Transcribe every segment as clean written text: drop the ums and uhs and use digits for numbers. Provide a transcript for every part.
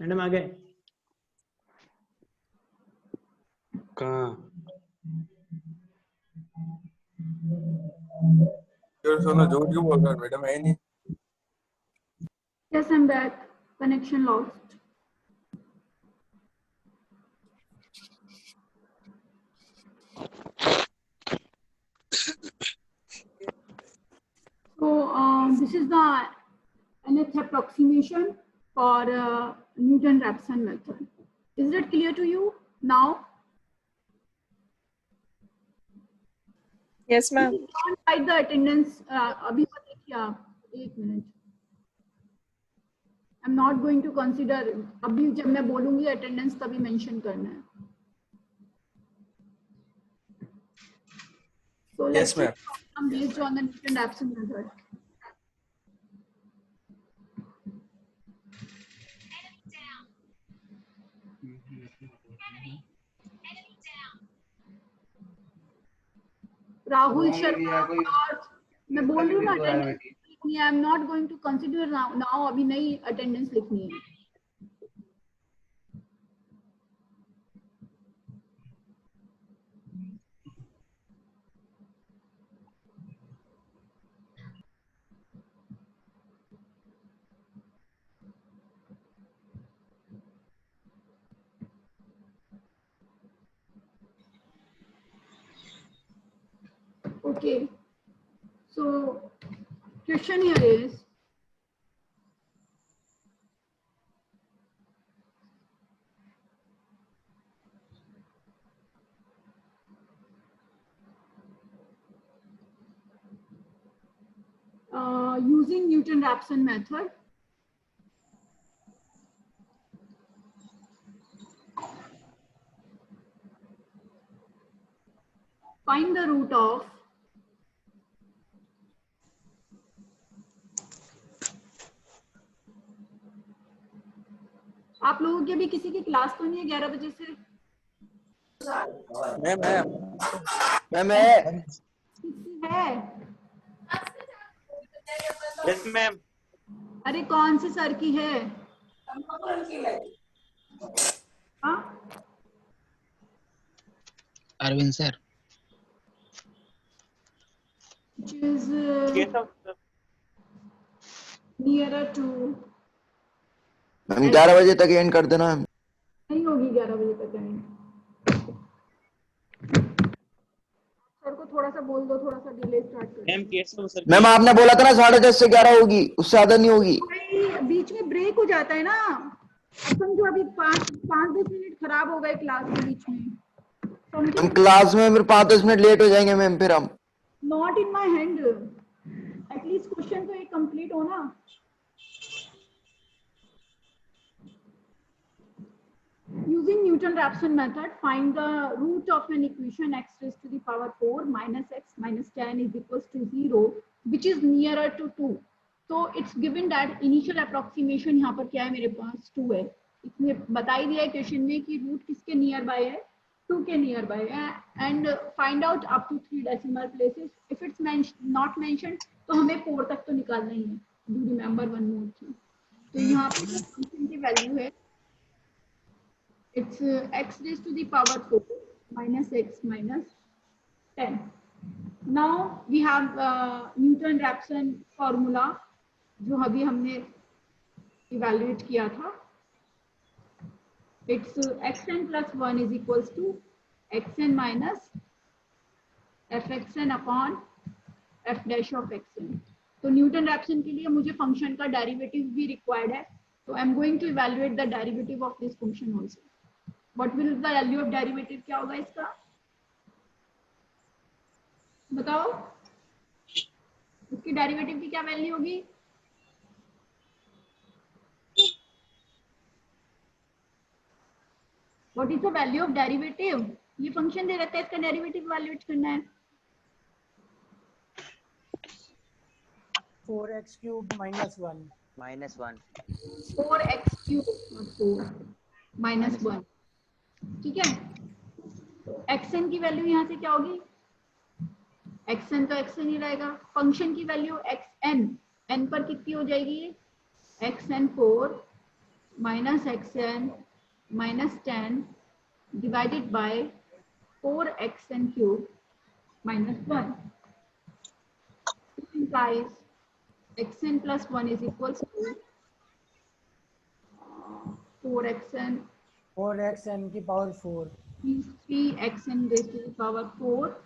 Madam आ गए कहाँ? सोना झूठ क्यों बोल रहा है मैडम? है नहीं। Yes, I'm back. Connection lost. So this is the nth approximation for Newton-Raphson method. Is it clear to you now? Yes, ma'am. Don't write the attendance. अभी मत लिखिए आप. एक minute. I'm not going to consider. अभी जब मैं बोलूँगी attendance तभी mention करना है. So Yes, ma'am. Based on the Newton-Raphson method. Rahul Sharma, मैं बोल रही हूँ ना attendance लिखनी है. I'm not going to consider now. अभी नई attendance लिखनी है. Okay. So question here is, using Newton-Raphson method, find the root of आप लोगों की अभी किसी की क्लास तो नहीं है 11 बजे से? मैम किसी है? Yes, ma'am. अरे कौन से सर की है? हाँ? Arvind sir. Which is Yes, sir. nearer to. Ma'am 11 बजे तक एंड कर देना. नहीं होगी 11 बजे तक एंड. सर को थोड़ा सा बोल दो, थोड़ा सा डिले स्टार्ट कर. मैम कैसे हो सर? मैम आपने बोला था ना 10:30 से 11 होगी, उससे ज्यादा नहीं होगी. बीच में ब्रेक हो जाता है ना. समझो अभी 5-10 मिनट खराब हो गए क्लास के बीच में. हम क्लास में फिर 5-10 मिनट लेट हो जाएंगे मैम. फिर हम not in my hand. At least question तो एक कंप्लीट हो ना. Using Newton-Raphson method, find the root of an equation x raised to the power 4 minus x minus 10 is equals to 0, which is nearer to 2. So it's given that initial approximation यहाँ पर क्या है मेरे पास 2 है. इसमें बता ही दिया है क्वेश्चन में कि रूट किसके नियर बाय है, 2 के नियर बाय है. And find out up to 3 decimal places. If it's not mentioned तो हमें 4 तक तो निकालना ही है. Do remember one more thing. तो यहाँ पे फंक्शन की वैल्यू है, it's x raised to the power 4 minus x minus 10. Now we have Newton-Raphson formula जो अभी हमने evaluate किया था. It's xn plus 1 is equals to xn minus fxn upon f dash of xn. तो Newton-Raphson के लिए मुझे फंक्शन का डेरिवेटिव भी रिक्वायर्ड है. तो I am going to evaluate the derivative of this function also. What will the value of derivative क्या होगा इसका? बताओ. इसकी डेरिवेटिव की क्या वैल्यू होगी? What is the value of derivative? ये फंक्शन दे रखा है, इसका डेरिवेटिव इवैल्यूएट करना है. 4x cube minus 1. 4x cube minus 1. ठीक है. xn की वैल्यू यहाँ से क्या होगी? xn तो xn ही रहेगा. फंक्शन की वैल्यू xn n पर कितनी हो जाएगी? xn 4 minus xn minus 10 divided by 4xn cube minus 1. This implies xn plus 1 is equals to 4xn 4xn की power 4 means 3xn raised to the power 4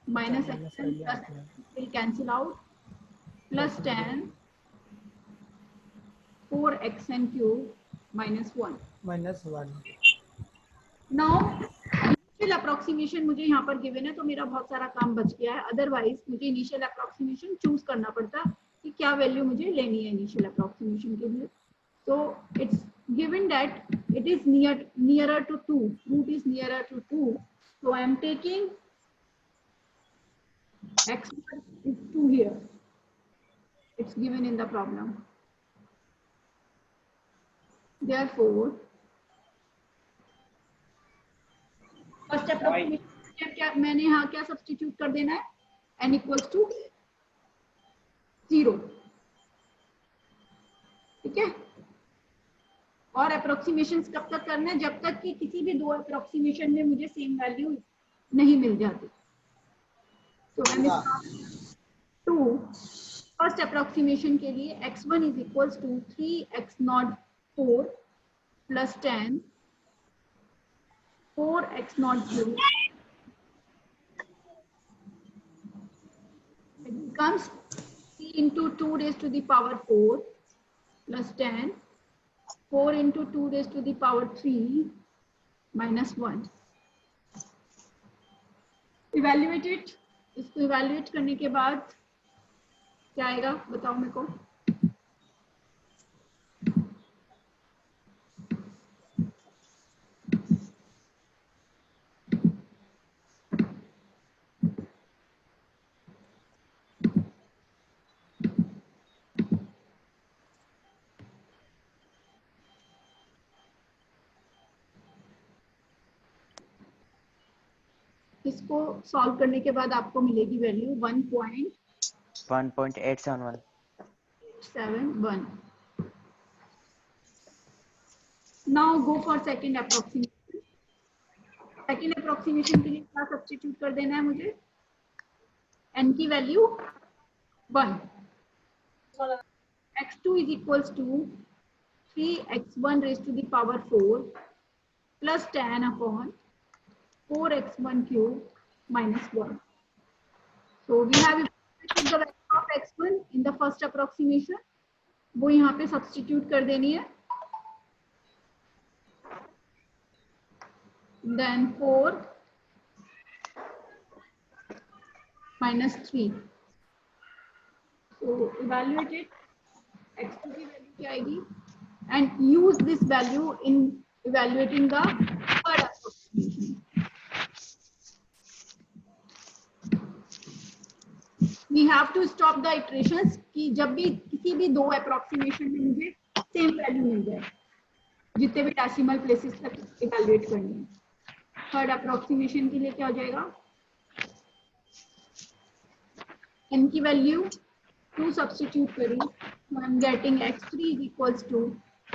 minus minus xn plus will cancel out plus 10 4xn cube minus 1. -1 now initial approximation मुझे यहाँ पर given है तो मेरा बहुत सारा काम बच गया है. अदरवाइज मुझे इनिशियल अप्रोक्सीमेशन चूज करना पड़ता कि क्या वैल्यू मुझे लेनी है इनिशियल अप्रोक्सीमेशन के लिए. So it's given that it is nearer to 2. Root is nearer to 2. So I am taking x is 2 here. It's given in the problem. Therefore, first approximation क्या मैंने यहाँ क्या सब्स्टिट्यूट कर देना है n equals to 0. ठीक है. और अप्रोक्सीमेशंस कब तक करना है? जब तक कि किसी भी दो अप्रोक्सीमेशन में मुझे सेम वैल्यू नहीं मिल जाती. तो टू फर्स्ट अप्रोक्सीमेशन के लिए x1 is equals to 3x04 plus 10 4x03 it becomes 3 into 2 raised to the power 4 plus 10 4 into 2 raised to the power 3 minus 1. Evaluate it. इसको evaluate करने के बाद क्या आएगा बताओ मेरे को. इसको सॉल्व करने के बाद आपको मिलेगी value 1.871. Now go for second approximation. Second approximation के लिए क्या सब्स्टिट्यूट कर देना है मुझे? n की value 1. x2 is equals to 3x1 raised to the power 4 plus 10 upon 4x1 cube minus 1. So we have the value of x1 in the first approximation. वो यहाँ पे सब्स्टिट्यूट कर देनी है. Then 4 minus 3. So evaluate it. x2 की value क्या आएगी? And use this value in evaluating the third approximation. We have to stop the iterations कि जब भी किसी भी दो अप्रोक्सीमेशन में मुझे सेम वैल्यू मिल जाए जितने भी डेसिमल प्लेसेस तक इवैल्यूएट करनी है. थर्ड अप्रोक्सीमेशन के लिए क्या हो जाएगा? n की वैल्यू 2 सब्स्टिट्यूट करूं तो I am getting x3 is equals to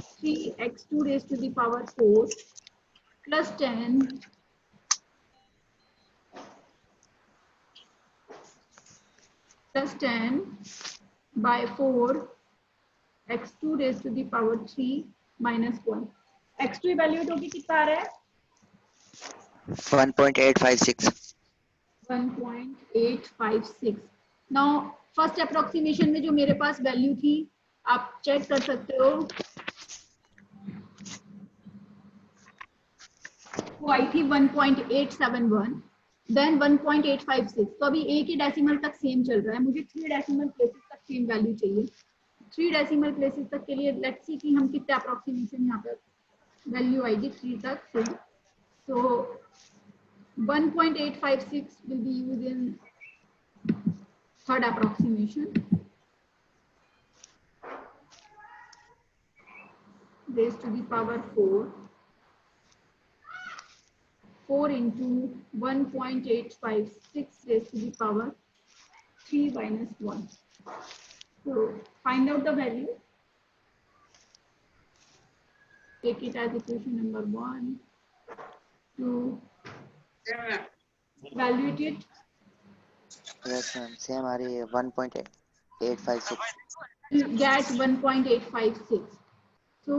3x2 raised to the power 4 plus 10 plus 10 by 4 x2 raised to the power 3 minus 1. x2 evaluate होगी कितना आ रहा है? 1.856. 1.856. नाउ फर्स्ट अप्रोक्सीमेशन में जो मेरे पास वैल्यू थी आप चेक कर सकते हो वो आई थी 1.871 देन 1.856. तो अभी एक ही डेसिमल तक सेम चल रहा है. मुझे 3 डेसिमल प्लेसेस तक सेम वैल्यू चाहिए. 3 डेसिमल प्लेसेस तक के लिए लेट्स सी कि हम कितने अप्रोक्सीमेशन यहाँ पर वैल्यू आएगी 3 तक से. So 1.856 will be used in third approximation. Raised to the power 4. 4 into 1.856 raised to the power 3 minus 1. So find out the value. take it as equation number 1 to evaluate it. Yes, ma'am. Same आ रही है 1.856. Get 1.856. So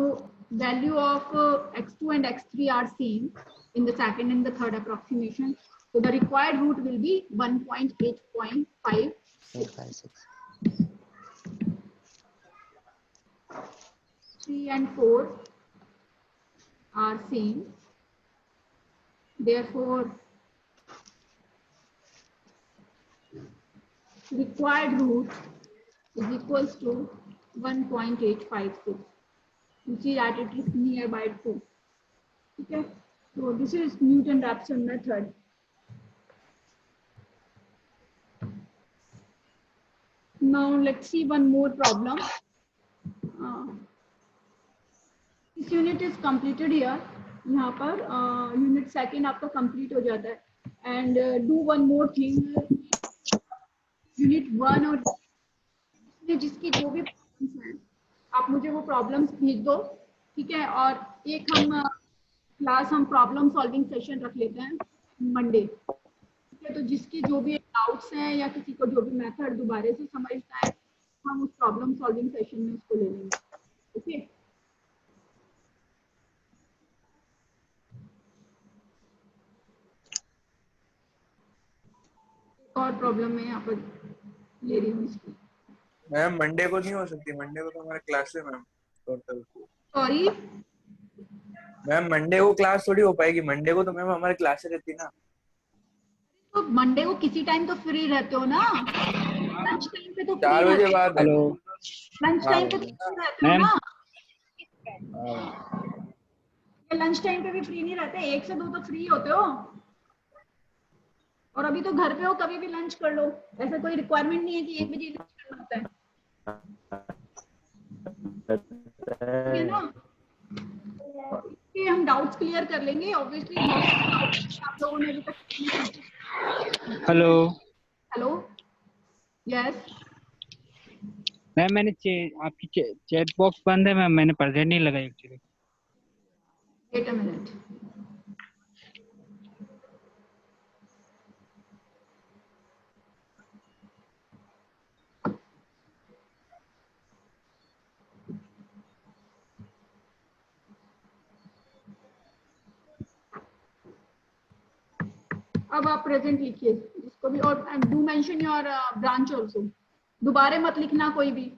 value of x2 and x3 are same in the second and the third approximation. So the required root will be 1.8.5. 856. 3 and 4 are same. Therefore, required root is equals to 1.856, which is at it is nearby 2. Okay, so this is Newton-Raphson method. Now let's see one more problem. This unit is completed here. यहाँ पर unit second आपका complete हो जाता है. And do one more thing. Unit 1 और जिसकी जो भी प्रॉब्लम्स हैं आप मुझे वो प्रॉब्लम्स भेज दो, ठीक है. और एक हम क्लास हम प्रॉब्लम सॉल्विंग सेशन रख लेते हैं मंडे, ठीक है. तो जिसकी जो भी डाउट्स हैं या किसी को जो भी मेथड दोबारा से समझना है हम उस प्रॉब्लम सॉल्विंग सेशन में उसको ले लेंगे. ओके, और प्रॉब्लम में यहाँ पर ले रही हूँ इसकी. मैम मंडे को नहीं हो सकती, मंडे को तो हमारे क्लास है ma'am total. Sorry ma'am Monday को क्लास थोड़ी हो पाएगी, मंडे को तो मैम हमारे क्लास रहती ना. तो मंडे को किसी टाइम तो फ्री रहते हो ना, लंच टाइम पे तो 4 बजे बाद. हेलो लंच टाइम पे तो फ्री रहते हो ना. लंच टाइम पे भी फ्री नहीं रहते, 1 से 2 तो फ्री होते हो. और अभी तो घर पे हो, कभी भी लंच कर लो. ऐसा कोई रिक्वायरमेंट नहीं है कि 1 बजे लंच करना होता है, है ना. ये हम डाउट्स क्लियर कर लेंगे. ऑब्वियसली आप लोगों ने अभी तक. Hello hello, yes. मैम मैंने आपकी चैट बॉक्स बंद है मैम, मैंने प्रेजेंट नहीं लगाई एक्चुअली. Wait a minute. अब आप प्रेजेंट लिखिए जिसको भी, और do mention your branch also. दोबारा मत लिखना कोई भी.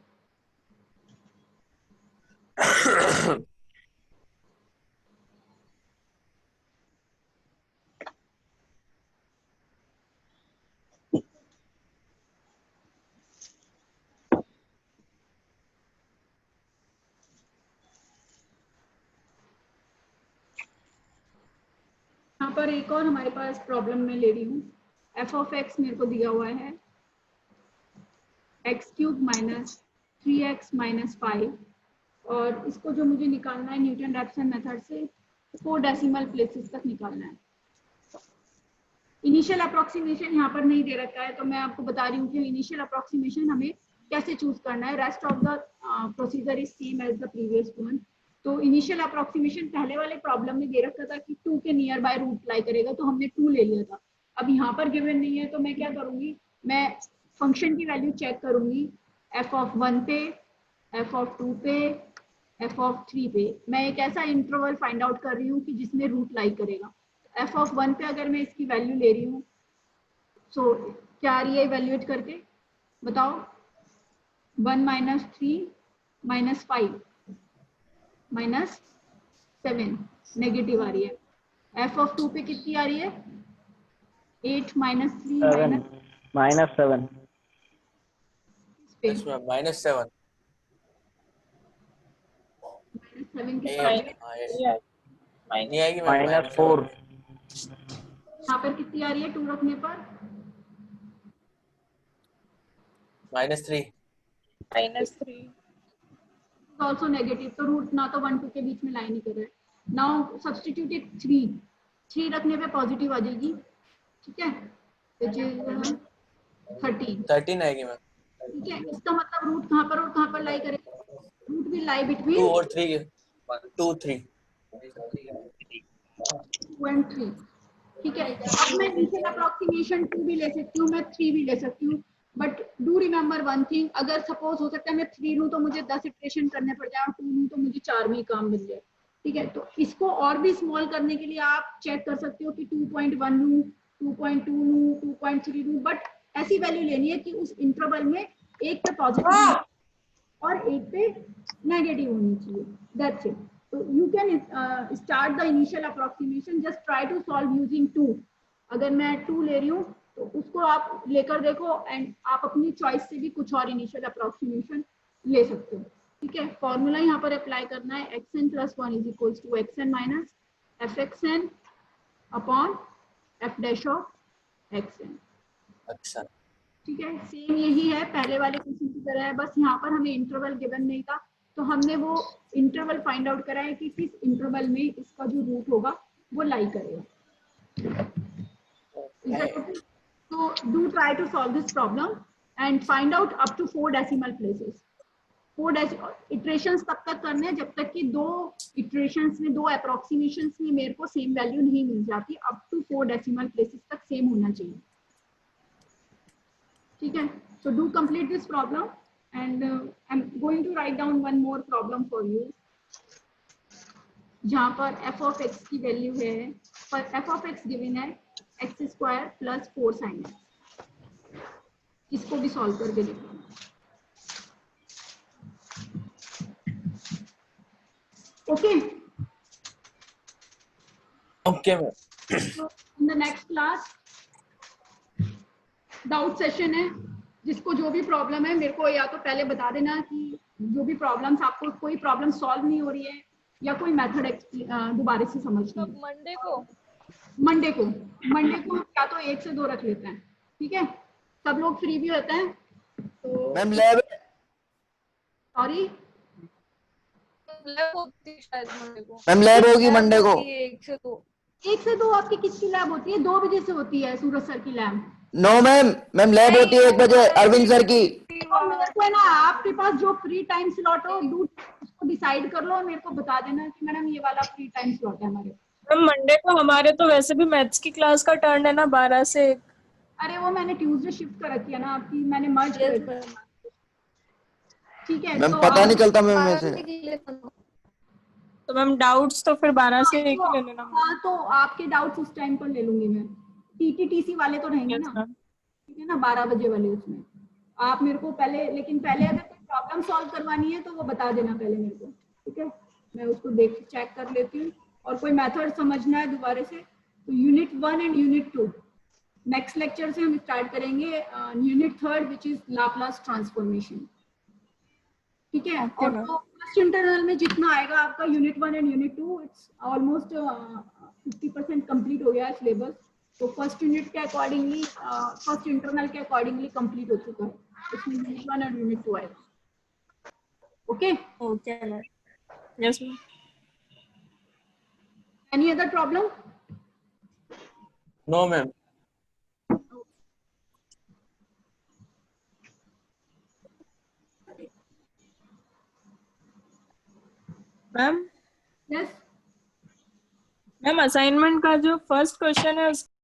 यहाँ पर एक और हमारे पास प्रॉब्लम में ले रही हूँ. एफ ऑफ एक्स मेरे को दिया हुआ है x³ माइनस 3x माइनस 5, और इसको जो मुझे निकालना है न्यूटन रैप्सन मेथड से 4 डेसिमल प्लेसेस तक निकालना है. इनिशियल अप्रोक्सीमेशन यहाँ पर नहीं दे रखा है, तो मैं आपको बता रही हूँ कि इनिशियल अप्रोक्सीमेशन हमें कैसे चूज करना है. Rest of the procedure is same as the previous one. तो इनिशियल अप्रोक्सीमेशन पहले वाले प्रॉब्लम में दे रखा था कि 2 के नियर बाय रूट लाई करेगा, तो हमने 2 ले लिया था. अब यहाँ पर गिवन नहीं है, तो मैं क्या करूंगी, मैं फंक्शन की वैल्यू चेक करूंगी. एफ ऑफ 1 पे, एफ ऑफ 2 पे, एफ ऑफ 3 पे. मैं एक ऐसा इंटरवल फाइंड आउट कर रही हूँ कि जिसमें रूट लाई करेगा. एफ ऑफ 1 पे अगर मैं इसकी वैल्यू ले रही हूँ, सो क्या आ रही है इवेल्युएट करके बताओ. 1 माइनस 3 माइनस 5 माइनस 7 नेगेटिव आ रही है. एफ ऑफ 2 पे कितनी आ रही है, 8 माइनस 3 माइनस 7 माइनस 7 कितनी नहीं आएगी. माइनस 4 यहाँ पर कितनी आ रही है 2 रखने पर, माइनस 3 ऑल्सो नेगेटिव. तो रूट ना तो 1 2 के बीच में लाइन नहीं कर रहा है. नाउ सब्सटीट्यूट इट 3 रखने पे पॉजिटिव आ जाएगी, ठीक है, which is 13 आएगी मैम. ठीक है. इसका मतलब रूट कहाँ पर और कहाँ पर लाई करेगा, रूट विल लाई बिटवीन 2 और 3 2 3 2 and 3, ठीक है। अब मैं इनिशियल अप्रोक्सीमेशन 2 भी ले सकती हूँ, मैं 3 भी ले सकती हूँ, but do remember one thing, अगर सपोज हो सकता है मैं 3 लूँ तो मुझे 10 इटरेशन करने पड़ जाए और 2 लूँ तो मुझे 4 में ही काम मिल जाए, ठीक है। तो इसको और भी स्मॉल करने के लिए आप चेक कर सकते हो कि 2.1 लूँ, 2.2 लूँ, 2.3 लूँ, बट ऐसी वैल्यू लेनी है कि उस इंटरवल में एक पे पॉजिटिव और एक पे नेगेटिव होनी चाहिए, that's it. So you can start the initial approximation, just try to solve using 2. अगर मैं 2 ले रही हूँ तो उसको आप लेकर देखो एंड आप अपनी चॉइस से भी कुछ और इनिशियल अप्रोक्सीमेशन ले सकते हो, ठीक है। फॉर्मूला यहाँ पर अप्लाई करना है, xn + 1 = xn - fxn upon f dash of xn। अच्छा, ठीक है, सेम यही है पहले वाले क्वेश्चन की तरह है, बस यहाँ पर हमें इंटरवल गिवन नहीं था तो हमने वो इंटरवल फाइंड आउट करा है कि किस इंटरवल में इसका जो रूट होगा वो लाई करेगा। तो do try to solve this problem and find out up to 4 decimal places. 4 iterations तब तक करने हैं जब तक कि 2 इटरेशंस में, 2 अप्रोक्सीमेशंस में मेरे को सेम वैल्यू नहीं मिल जाती, अप टू 4 डेसिमल प्लेसेस तक सेम होना चाहिए, ठीक है। So do complete this problem and I'm going to write down one more problem for you, जहाँ पर f of x की वैल्यू है, पर f of x गिवन है x² + 4 sin x। इसको भी सॉल्व करके देखो। Okay, okay ma'am. so in the next class doubt session है, जिसको जो भी प्रॉब्लम है मेरे को या तो पहले बता देना कि जो भी प्रॉब्लम्स, आपको कोई प्रॉब्लम सॉल्व नहीं हो रही है या कोई मेथड दोबारा से समझना है। मंडे को या तो 1 से 2 रख लेते हैं, ठीक है। सब लोग फ्री भी होते हैं तो ma'am lab sorry ma'am lab होगी मंडे को। 1 से 2 आपकी किसकी लैब होती है? 2 बजे से होती है सूरज सर की लैब। नो मैम लैब होती है 1 बजे अरविंद सर की। और मेरे को है ना, आपके पास जो फ्री टाइम स्लॉट हो उसको डिसाइड कर लो और मेरे को बता देना कि मैडम ये वाला फ्री टाइम स्लॉट है हमारे। मैम मंडे को हमारे तो वैसे भी मैथ्स की क्लास का टर्न है ना 12 से 1। अरे वो मैंने ट्यूसडे शिफ्ट कर रखी है ना आपकी, मैंने मर्ज कर रखी है, ठीक है। मैम तो पता नहीं चलता मैम वैसे। तो मैम डाउट्स तो फिर 12 से 1 ही ले लेना। हाँ तो आपके डाउट्स उस टाइम पर ले लूंगी मैं। टीटीटीसी वाले तो रहेंगे ना, ठीक है ना, 12 बजे वाले। उसमें आप मेरे को पहले, लेकिन पहले अगर कोई प्रॉब्लम सॉल्व करवानी है तो वो बता देना पहले मेरे को, ठीक है। मैं उसको देख चेक कर लेती हूँ, और कोई मेथड समझना है दोबारा से तो unit 1 and unit 2 next lecture से हम स्टार्ट करेंगे। Unit 3 which is Laplace transformation, ठीक है। और तो फर्स्ट इंटरनल में जितना आएगा आपका unit 1 and unit 2, it's almost 50% complete हो गया है सिलेबस। तो फर्स्ट यूनिट के अकॉर्डिंगली, फर्स्ट इंटरनल के अकॉर्डिंगली कंप्लीट हो चुका है, इसमें यूनिट 1 और यूनिट 2 आएगा। Okay okay ma'am, yes ma'am. Any other problem? No ma'am. Ma'am yes ma'am assignment का जो फर्स्ट क्वेश्चन है